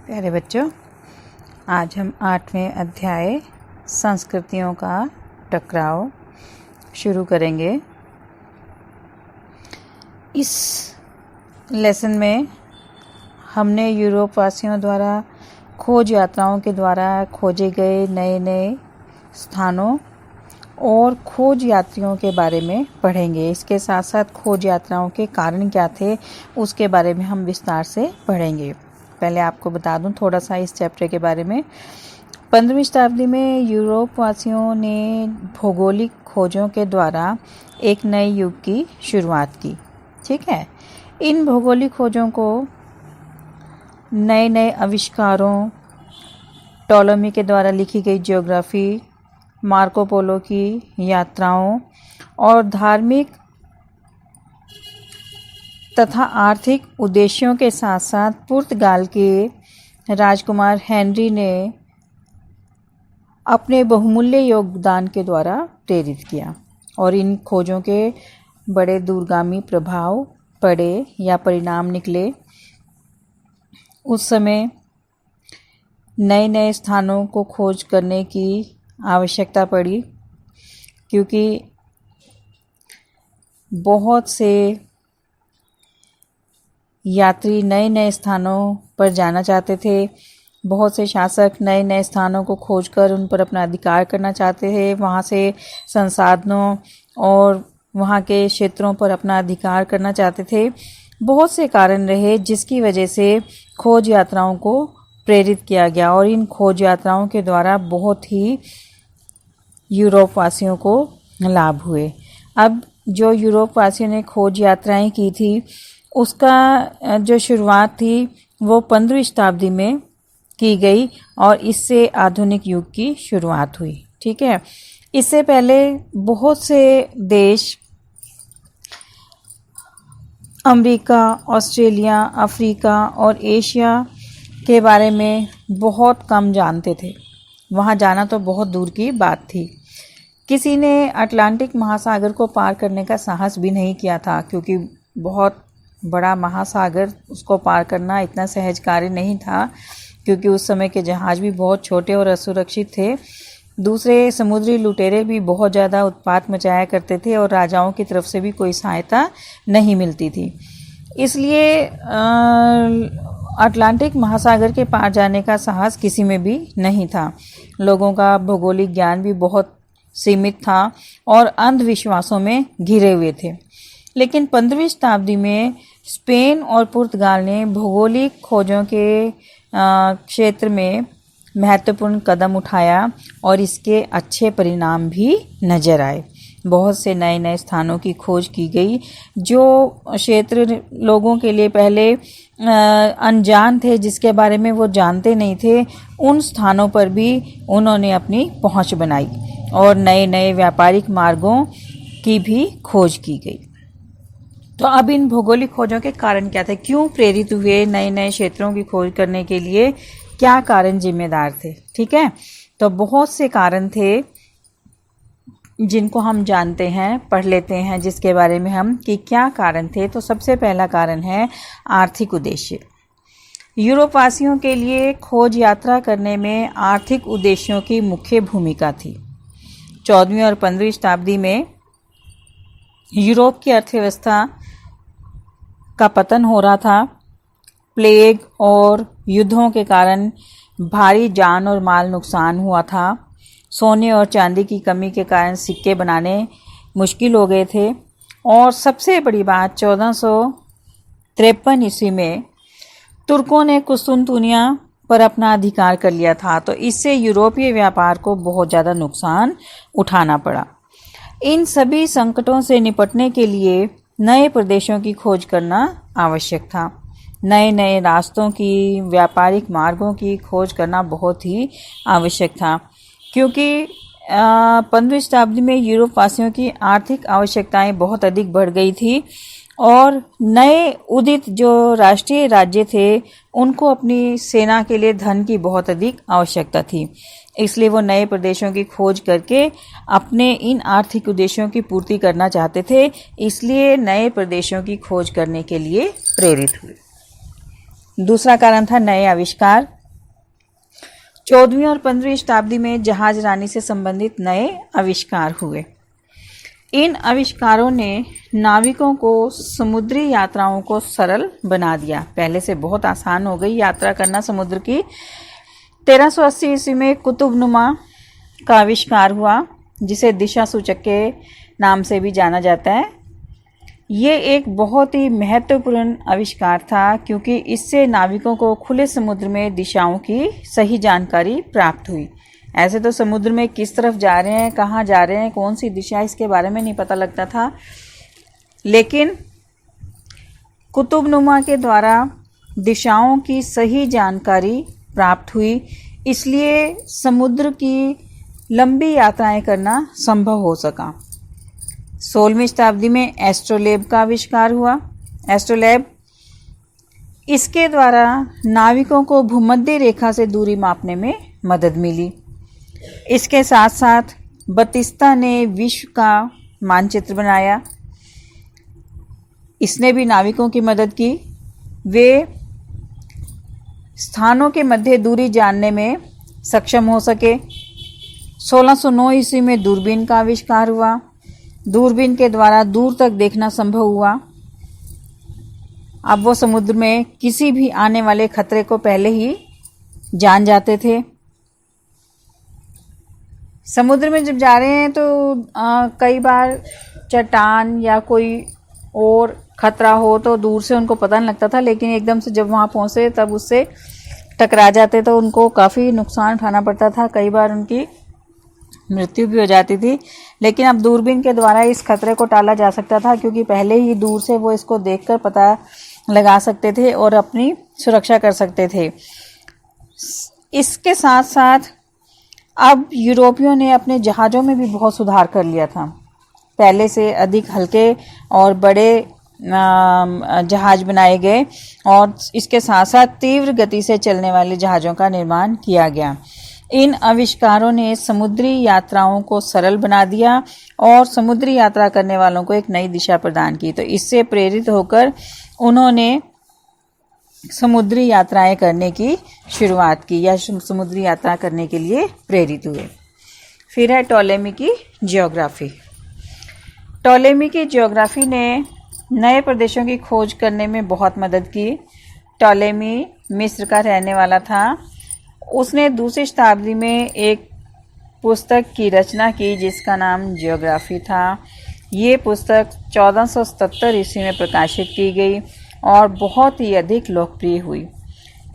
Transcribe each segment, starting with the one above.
प्यारे बच्चों, आज हम 8वें अध्याय संस्कृतियों का टकराव शुरू करेंगे। इस लेसन में हमने यूरोप वासियों द्वारा खोज यात्राओं के द्वारा खोजे गए नए नए स्थानों और खोज यात्रियों के बारे में पढ़ेंगे। इसके साथ साथ खोज यात्राओं के कारण क्या थे उसके बारे में हम विस्तार से पढ़ेंगे। पहले आपको बता दूं थोड़ा सा इस चैप्टर के बारे में। 15वीं शताब्दी में यूरोप वासियों ने भौगोलिक खोजों के द्वारा एक नए युग की शुरुआत की। ठीक है, इन भौगोलिक खोजों को नए नए आविष्कारों, टॉलेमी के द्वारा लिखी गई ज्योग्राफी, मार्को पोलो की यात्राओं और धार्मिक तथा आर्थिक उद्देश्यों के साथ साथ पुर्तगाल के राजकुमार हेनरी ने अपने बहुमूल्य योगदान के द्वारा प्रेरित किया और इन खोजों के बड़े दूरगामी प्रभाव पड़े या परिणाम निकले। उस समय नए नए स्थानों को खोज करने की आवश्यकता पड़ी क्योंकि बहुत से यात्री नए नए स्थानों पर जाना चाहते थे। बहुत से शासक नए नए स्थानों को खोजकर उन पर अपना अधिकार करना चाहते थे। वहाँ से संसाधनों और वहाँ के क्षेत्रों पर अपना अधिकार करना चाहते थे। बहुत से कारण रहे जिसकी वजह से खोज यात्राओं को प्रेरित किया गया और इन खोज यात्राओं के द्वारा बहुत ही यूरोप वासियों को लाभ हुए। अब जो यूरोप वासियों ने खोज यात्राएं की थी उसका जो शुरुआत थी वो 15वीं शताब्दी में की गई और इससे आधुनिक युग की शुरुआत हुई। ठीक है, इससे पहले बहुत से देश अमेरिका, ऑस्ट्रेलिया, अफ्रीका और एशिया के बारे में बहुत कम जानते थे। वहाँ जाना तो बहुत दूर की बात थी। किसी ने अटलांटिक महासागर को पार करने का साहस भी नहीं किया था क्योंकि बहुत बड़ा महासागर, उसको पार करना इतना सहज कार्य नहीं था क्योंकि उस समय के जहाज़ भी बहुत छोटे और असुरक्षित थे। दूसरे समुद्री लुटेरे भी बहुत ज़्यादा उत्पात मचाया करते थे और राजाओं की तरफ से भी कोई सहायता नहीं मिलती थी। इसलिए अटलांटिक महासागर के पार जाने का साहस किसी में भी नहीं था। लोगों का भौगोलिक ज्ञान भी बहुत सीमित था और अंधविश्वासों में घिरे हुए थे। लेकिन 15वीं शताब्दी में स्पेन और पुर्तगाल ने भौगोलिक खोजों के क्षेत्र में महत्वपूर्ण कदम उठाया और इसके अच्छे परिणाम भी नज़र आए। बहुत से नए नए स्थानों की खोज की गई जो क्षेत्र लोगों के लिए पहले अनजान थे, जिसके बारे में वो जानते नहीं थे। उन स्थानों पर भी उन्होंने अपनी पहुंच बनाई और नए नए व्यापारिक मार्गों की भी खोज की गई। तो अब इन भौगोलिक खोजों के कारण क्या थे, क्यों प्रेरित हुए नए नए क्षेत्रों की खोज करने के लिए, क्या कारण जिम्मेदार थे। ठीक है, तो बहुत से कारण थे जिनको हम जानते हैं, पढ़ लेते हैं जिसके बारे में हम कि क्या कारण थे। तो सबसे पहला कारण है आर्थिक उद्देश्य। यूरोप वासियों के लिए खोज यात्रा करने में आर्थिक उद्देश्यों की मुख्य भूमिका थी। 14वीं और 15वीं शताब्दी में यूरोप की अर्थव्यवस्था का पतन हो रहा था। प्लेग और युद्धों के कारण भारी जान और माल नुकसान हुआ था। सोने और चांदी की कमी के कारण सिक्के बनाने मुश्किल हो गए थे और सबसे बड़ी बात 1453 ईस्वी में तुर्कों ने कुस्तुनतुनिया पर अपना अधिकार कर लिया था। तो इससे यूरोपीय व्यापार को बहुत ज़्यादा नुकसान उठाना पड़ा। इन सभी संकटों से निपटने के लिए नए प्रदेशों की खोज करना आवश्यक था। नए नए रास्तों की, व्यापारिक मार्गों की खोज करना बहुत ही आवश्यक था क्योंकि 15वीं शताब्दी में यूरोप वासियों की आर्थिक आवश्यकताएं बहुत अधिक बढ़ गई थी और नए उदित जो राष्ट्रीय राज्य थे उनको अपनी सेना के लिए धन की बहुत अधिक आवश्यकता थी। इसलिए वो नए प्रदेशों की खोज करके अपने इन आर्थिक उद्देश्यों की पूर्ति करना चाहते थे। इसलिए नए प्रदेशों की खोज करने के लिए प्रेरित हुए। दूसरा कारण था नए आविष्कार। 14वीं और 15वीं शताब्दी में जहाज रानी से संबंधित नए आविष्कार हुए। इन आविष्कारों ने नाविकों को समुद्री यात्राओं को सरल बना दिया। पहले से बहुत आसान हो गई यात्रा करना समुद्र की। 1380 ईस्वी में कुतुबनुमा का आविष्कार हुआ, जिसे दिशा सूचक के नाम से भी जाना जाता है। ये एक बहुत ही महत्वपूर्ण आविष्कार था, क्योंकि इससे नाविकों को खुले समुद्र में दिशाओं की सही जानकारी प्राप्त हुई। ऐसे तो समुद्र में किस तरफ जा रहे हैं, कहाँ जा रहे हैं, कौन सी दिशा, इसके बारे में नहीं पता लगता था। लेकिन कुतुबनुमा के द्वारा दिशाओं की सही जानकारी प्राप्त हुई, इसलिए समुद्र की लंबी यात्राएं करना संभव हो सका। 16वीं शताब्दी में एस्ट्रोलेब का आविष्कार हुआ। एस्ट्रोलेब, इसके द्वारा नाविकों को भूमध्य रेखा से दूरी मापने में मदद मिली। इसके साथ साथ बतिस्ता ने विश्व का मानचित्र बनाया। इसने भी नाविकों की मदद की। वे स्थानों के मध्य दूरी जानने में सक्षम हो सके। 1609 ईस्वी में दूरबीन का आविष्कार हुआ। दूरबीन के द्वारा दूर तक देखना संभव हुआ। अब वो समुद्र में किसी भी आने वाले खतरे को पहले ही जान जाते थे। समुद्र में जब जा रहे हैं तो कई बार चट्टान या कोई और खतरा हो तो दूर से उनको पता नहीं लगता था, लेकिन एकदम से जब वहाँ पहुँचे तब उससे टकरा जाते तो उनको काफ़ी नुकसान उठाना पड़ता था। कई बार उनकी मृत्यु भी हो जाती थी। लेकिन अब दूरबीन के द्वारा इस खतरे को टाला जा सकता था, क्योंकि पहले ही दूर से वो इसको देखकर पता लगा सकते थे और अपनी सुरक्षा कर सकते थे। इसके साथ साथ अब यूरोपियों ने अपने जहाज़ों में भी बहुत सुधार कर लिया था। पहले से अधिक हल्के और बड़े जहाज बनाए गए और इसके साथ साथ तीव्र गति से चलने वाले जहाज़ों का निर्माण किया गया। इन आविष्कारों ने समुद्री यात्राओं को सरल बना दिया और समुद्री यात्रा करने वालों को एक नई दिशा प्रदान की। तो इससे प्रेरित होकर उन्होंने समुद्री यात्राएं करने की शुरुआत की या समुद्री यात्रा करने के लिए प्रेरित हुए। फिर है टॉलेमी की ज्योग्राफी। टॉलेमी की ज्योग्राफी ने नए प्रदेशों की खोज करने में बहुत मदद की। टॉलेमी मिस्र का रहने वाला था। उसने दूसरी शताब्दी में एक पुस्तक की रचना की जिसका नाम ज्योग्राफी था। ये पुस्तक 1477 ईस्वी में प्रकाशित की गई और बहुत ही अधिक लोकप्रिय हुई।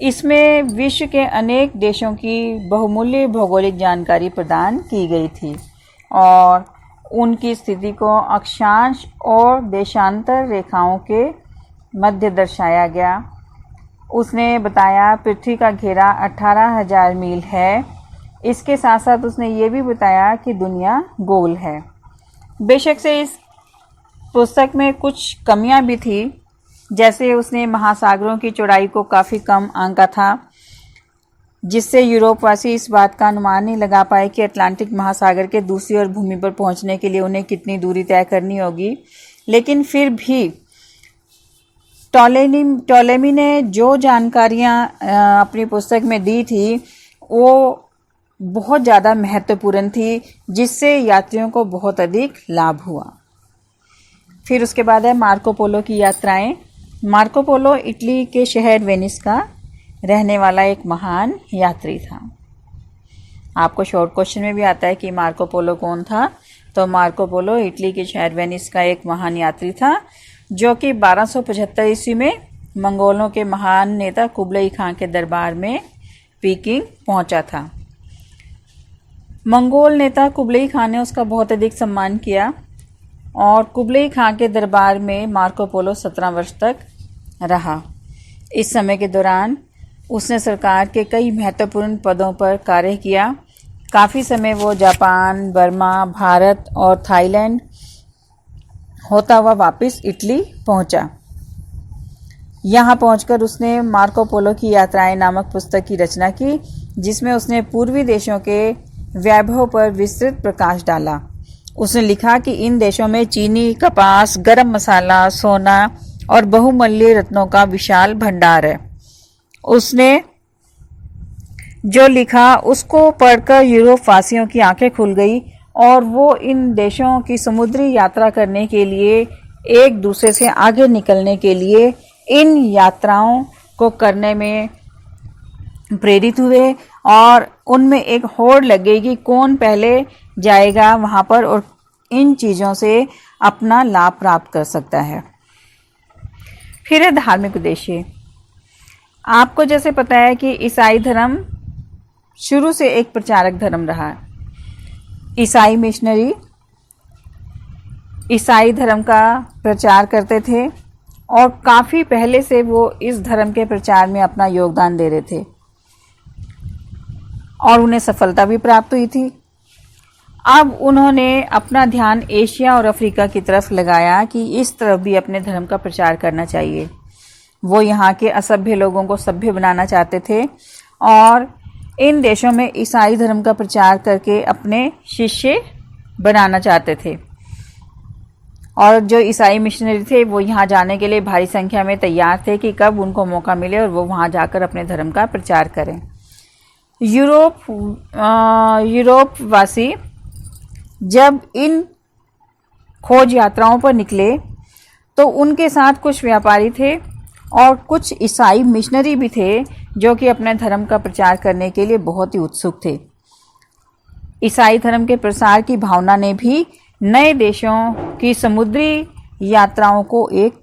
इसमें विश्व के अनेक देशों की बहुमूल्य भौगोलिक जानकारी प्रदान की गई थी और उनकी स्थिति को अक्षांश और देशांतर रेखाओं के मध्य दर्शाया गया। उसने बताया पृथ्वी का घेरा 18,000 मील है। इसके साथ साथ उसने ये भी बताया कि दुनिया गोल है। बेशक से इस पुस्तक में कुछ कमियां भी थी, जैसे उसने महासागरों की चौड़ाई को काफ़ी कम आंका था, जिससे यूरोपवासी इस बात का अनुमान नहीं लगा पाए कि अटलांटिक महासागर के दूसरी ओर भूमि पर पहुंचने के लिए उन्हें कितनी दूरी तय करनी होगी। लेकिन फिर भी टॉलेमी ने जो जानकारियाँ अपनी पुस्तक में दी थी वो बहुत ज़्यादा महत्वपूर्ण थी, जिससे यात्रियों को बहुत अधिक लाभ हुआ। फिर उसके बाद है मार्को पोलो की यात्राएं। मार्को पोलो इटली के शहर वेनिस का रहने वाला एक महान यात्री था। आपको शॉर्ट क्वेश्चन में भी आता है कि मार्को पोलो कौन था। तो मार्को पोलो इटली के शहर वेनिस का एक महान यात्री था, जो कि 1275 ईस्वी में मंगोलों के महान नेता कुबलई खां के दरबार में पीकिंग पहुंचा था। मंगोल नेता कुबलई खां ने उसका बहुत अधिक सम्मान किया और कुबलई खां के दरबार में मार्को पोलो 17 वर्ष तक रहा। इस समय के दौरान उसने सरकार के कई महत्वपूर्ण पदों पर कार्य किया। काफ़ी समय वो जापान, बर्मा, भारत और थाईलैंड होता हुआ वापस इटली पहुंचा। यहाँ पहुंचकर उसने मार्को पोलो की यात्राएं नामक पुस्तक की रचना की, जिसमें उसने पूर्वी देशों के वैभव पर विस्तृत प्रकाश डाला। उसने लिखा कि इन देशों में चीनी, कपास, गरम मसाला, सोना और बहुमूल्य रत्नों का विशाल भंडार है। उसने जो लिखा उसको पढ़कर यूरोप वासियों की आंखें खुल गई और वो इन देशों की समुद्री यात्रा करने के लिए एक दूसरे से आगे निकलने के लिए इन यात्राओं को करने में प्रेरित हुए और उनमें एक होड़ लग गई कि कौन पहले जाएगा वहाँ पर और इन चीज़ों से अपना लाभ प्राप्त कर सकता है। फिर है धार्मिक उद्देश्य। आपको जैसे पता है कि ईसाई धर्म शुरू से एक प्रचारक धर्म रहा है। ईसाई मिशनरी ईसाई धर्म का प्रचार करते थे और काफ़ी पहले से वो इस धर्म के प्रचार में अपना योगदान दे रहे थे और उन्हें सफलता भी प्राप्त हुई थी। अब उन्होंने अपना ध्यान एशिया और अफ्रीका की तरफ लगाया कि इस तरफ भी अपने धर्म का प्रचार करना चाहिए। वो यहाँ के असभ्य लोगों को सभ्य बनाना चाहते थे और इन देशों में ईसाई धर्म का प्रचार करके अपने शिष्य बनाना चाहते थे। और जो ईसाई मिशनरी थे वो यहाँ जाने के लिए भारी संख्या में तैयार थे कि कब उनको मौका मिले और वो वहाँ जाकर अपने धर्म का प्रचार करें। यूरोप वासी जब इन खोज यात्राओं पर निकले तो उनके साथ कुछ व्यापारी थे और कुछ ईसाई मिशनरी भी थे जो कि अपने धर्म का प्रचार करने के लिए बहुत ही उत्सुक थे। ईसाई धर्म के प्रसार की भावना ने भी नए देशों की समुद्री यात्राओं को एक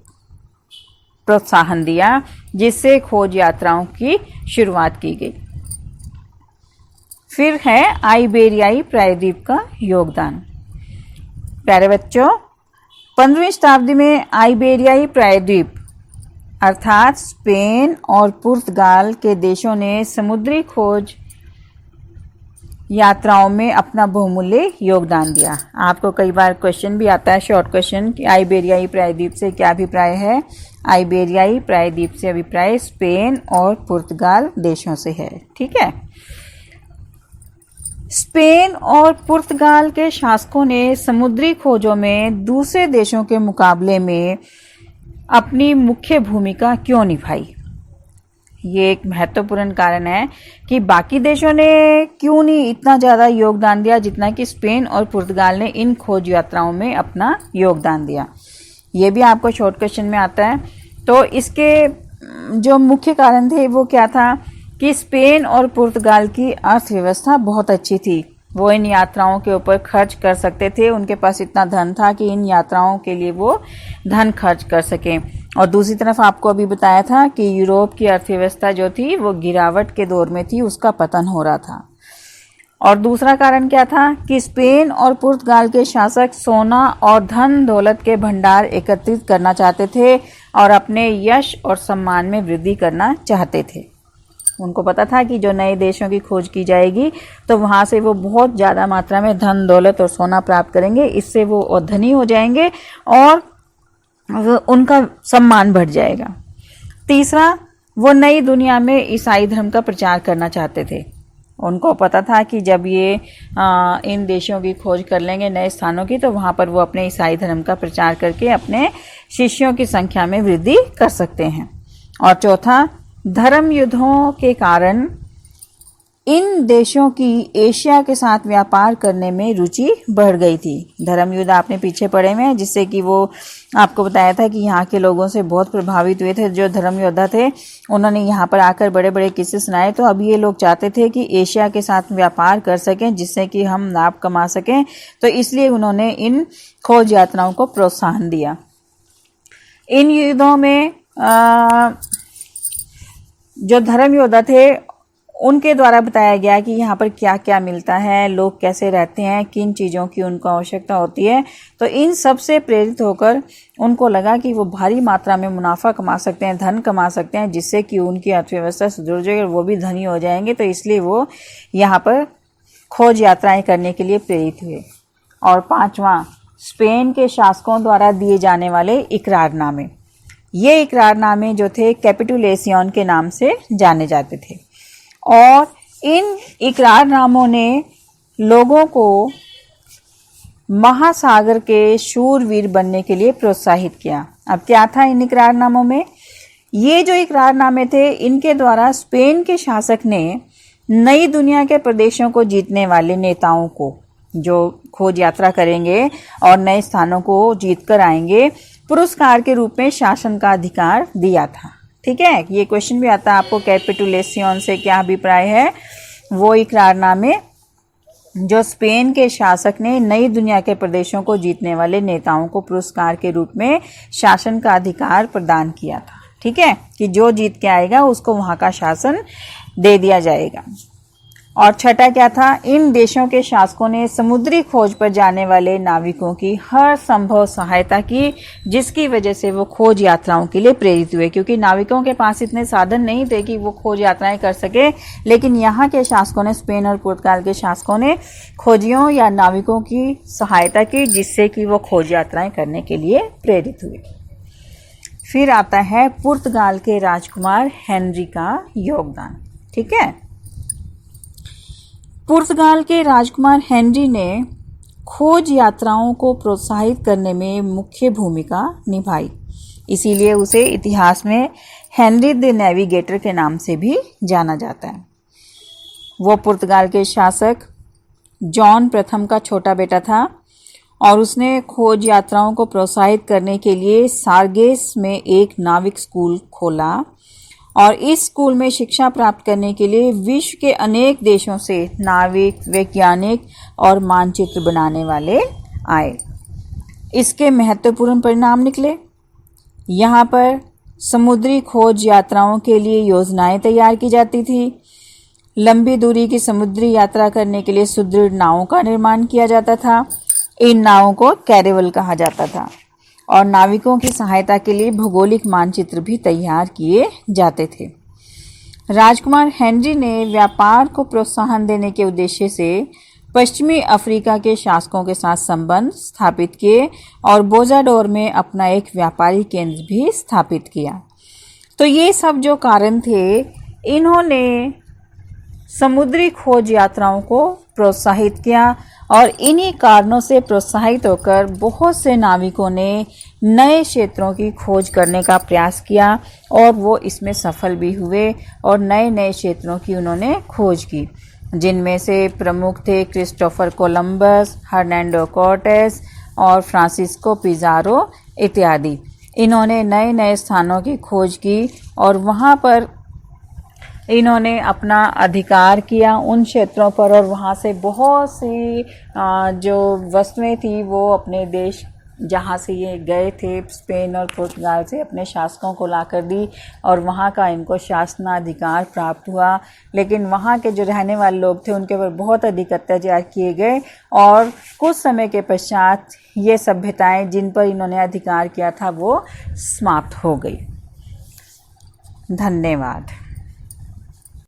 प्रोत्साहन दिया, जिससे खोज यात्राओं की शुरुआत की गई। फिर है आइबेरियाई प्रायद्वीप का योगदान। प्यारे बच्चों, 15वीं शताब्दी में आइबेरियाई प्रायद्वीप अर्थात स्पेन और पुर्तगाल के देशों ने समुद्री खोज यात्राओं में अपना बहुमूल्य योगदान दिया। आपको कई बार क्वेश्चन भी आता है, शॉर्ट क्वेश्चन, कि आइबेरियाई प्रायद्वीप से क्या अभिप्राय है। आइबेरियाई प्रायद्वीप से अभिप्राय स्पेन और पुर्तगाल देशों से है। ठीक है। स्पेन और पुर्तगाल के शासकों ने समुद्री खोजों में दूसरे देशों के मुकाबले में अपनी मुख्य भूमिका क्यों निभाई? ये एक महत्वपूर्ण कारण है कि बाकी देशों ने क्यों नहीं इतना ज़्यादा योगदान दिया जितना कि स्पेन और पुर्तगाल ने इन खोज यात्राओं में अपना योगदान दिया। ये भी आपको शॉर्ट क्वेश्चन में आता है। तो इसके जो मुख्य कारण थे वो क्या था कि स्पेन और पुर्तगाल की अर्थव्यवस्था बहुत अच्छी थी। वो इन यात्राओं के ऊपर खर्च कर सकते थे, उनके पास इतना धन था कि इन यात्राओं के लिए वो धन खर्च कर सकें। और दूसरी तरफ आपको अभी बताया था कि यूरोप की अर्थव्यवस्था जो थी वो गिरावट के दौर में थी, उसका पतन हो रहा था। और दूसरा कारण क्या था कि स्पेन और पुर्तगाल के शासक सोना और धन दौलत के भंडार एकत्रित करना चाहते थे और अपने यश और सम्मान में वृद्धि करना चाहते थे। उनको पता था कि जो नए देशों की खोज की जाएगी तो वहाँ से वो बहुत ज़्यादा मात्रा में धन दौलत और सोना प्राप्त करेंगे, इससे वो धनी हो जाएंगे और उनका सम्मान बढ़ जाएगा। तीसरा, वो नई दुनिया में ईसाई धर्म का प्रचार करना चाहते थे। उनको पता था कि जब ये इन देशों की खोज कर लेंगे नए स्थानों की, तो वहाँ पर वो अपने ईसाई धर्म का प्रचार करके अपने शिष्यों की संख्या में वृद्धि कर सकते हैं। और चौथा, धर्म युद्धों के कारण इन देशों की एशिया के साथ व्यापार करने में रुचि बढ़ गई थी। धर्म युद्ध आपने पीछे पढ़े हुए हैं, जिससे कि वो आपको बताया था कि यहाँ के लोगों से बहुत प्रभावित हुए थे। जो धर्म योद्धा थे उन्होंने यहाँ पर आकर बड़े बड़े किस्से सुनाए। तो अब ये लोग चाहते थे कि एशिया के साथ व्यापार कर सकें, जिससे कि हम लाभ कमा सकें। तो इसलिए उन्होंने इन खोज यात्राओं को प्रोत्साहन दिया। इन युद्धों में जो धर्म योद्धा थे उनके द्वारा बताया गया कि यहाँ पर क्या क्या मिलता है, लोग कैसे रहते हैं, किन चीज़ों की उनको आवश्यकता होती है। तो इन सब से प्रेरित होकर उनको लगा कि वो भारी मात्रा में मुनाफा कमा सकते हैं, धन कमा सकते हैं, जिससे कि उनकी अर्थव्यवस्था सुदृढ़ जाएगी और वो भी धनी हो जाएंगे। तो इसलिए वो यहाँ पर खोज यात्राएं करने के लिए प्रेरित हुए। और पांचवा, स्पेन के शासकों द्वारा दिए जाने वाले इकरारनामे। ये इकरारनामे जो थे कैपिटुलेशन के नाम से जाने जाते थे और इन इकरारनामों ने लोगों को महासागर के शूरवीर बनने के लिए प्रोत्साहित किया। अब क्या था इन इकरारनामों में? ये जो इकरारनामे थे, इनके द्वारा स्पेन के शासक ने नई दुनिया के प्रदेशों को जीतने वाले नेताओं को, जो खोज यात्रा करेंगे और नए स्थानों को जीत कर आएंगे, पुरस्कार के रूप में शासन का अधिकार दिया था। ठीक है, ये क्वेश्चन भी आता है आपको, कैपिटुलेशन से क्या अभिप्राय है। वो इकरारनामे जो स्पेन के शासक ने नई दुनिया के प्रदेशों को जीतने वाले नेताओं को पुरस्कार के रूप में शासन का अधिकार प्रदान किया था। ठीक है, कि जो जीत के आएगा उसको वहां का शासन दे दिया जाएगा। और छठा क्या था, इन देशों के शासकों ने समुद्री खोज पर जाने वाले नाविकों की हर संभव सहायता की, जिसकी वजह से वो खोज यात्राओं के लिए प्रेरित हुए। क्योंकि नाविकों के पास इतने साधन नहीं थे कि वो खोज यात्राएं कर सके, लेकिन यहाँ के शासकों ने, स्पेन और पुर्तगाल के शासकों ने खोजियों या नाविकों की सहायता की, जिससे कि वो खोज यात्राएं करने के लिए प्रेरित हुए। फिर आता है पुर्तगाल के राजकुमार हेनरी का योगदान। ठीक है, पुर्तगाल के राजकुमार हेनरी ने खोज यात्राओं को प्रोत्साहित करने में मुख्य भूमिका निभाई, इसीलिए उसे इतिहास में हेनरी द नेविगेटर के नाम से भी जाना जाता है। वो पुर्तगाल के शासक जॉन प्रथम का छोटा बेटा था और उसने खोज यात्राओं को प्रोत्साहित करने के लिए सारगेस में एक नाविक स्कूल खोला और इस स्कूल में शिक्षा प्राप्त करने के लिए विश्व के अनेक देशों से नाविक, वैज्ञानिक और मानचित्र बनाने वाले आए। इसके महत्वपूर्ण परिणाम निकले। यहाँ पर समुद्री खोज यात्राओं के लिए योजनाएं तैयार की जाती थी। लंबी दूरी की समुद्री यात्रा करने के लिए सुदृढ़ नावों का निर्माण किया जाता था। इन नावों को कैरेवल कहा जाता था और नाविकों की सहायता के लिए भौगोलिक मानचित्र भी तैयार किए जाते थे। राजकुमार हेनरी ने व्यापार को प्रोत्साहन देने के उद्देश्य से पश्चिमी अफ्रीका के शासकों के साथ संबंध स्थापित किए और बोजाडोर में अपना एक व्यापारी केंद्र भी स्थापित किया। तो ये सब जो कारण थे, इन्होंने समुद्री खोज यात्राओं को प्रोत्साहित किया और इन्हीं कारणों से प्रोत्साहित होकर बहुत से नाविकों ने नए क्षेत्रों की खोज करने का प्रयास किया और वो इसमें सफल भी हुए और नए नए क्षेत्रों की उन्होंने खोज की, जिनमें से प्रमुख थे क्रिस्टोफर कोलंबस, हर्नांडो कॉर्टेस और फ्रांसिस्को पिज़ारो इत्यादि। इन्होंने नए नए स्थानों की खोज की और वहाँ पर इन्होंने अपना अधिकार किया उन क्षेत्रों पर और वहाँ से बहुत सी जो वस्तुएं थी वो अपने देश जहाँ से ये गए थे, स्पेन और पुर्तगाल से, अपने शासकों को लाकर दी और वहाँ का इनको शासनाधिकार प्राप्त हुआ। लेकिन वहाँ के जो रहने वाले लोग थे उनके ऊपर बहुत अधिक अत्याचार किए गए और कुछ समय के पश्चात ये सभ्यताएं जिन पर इन्होंने अधिकार किया था वो समाप्त हो गई। धन्यवाद।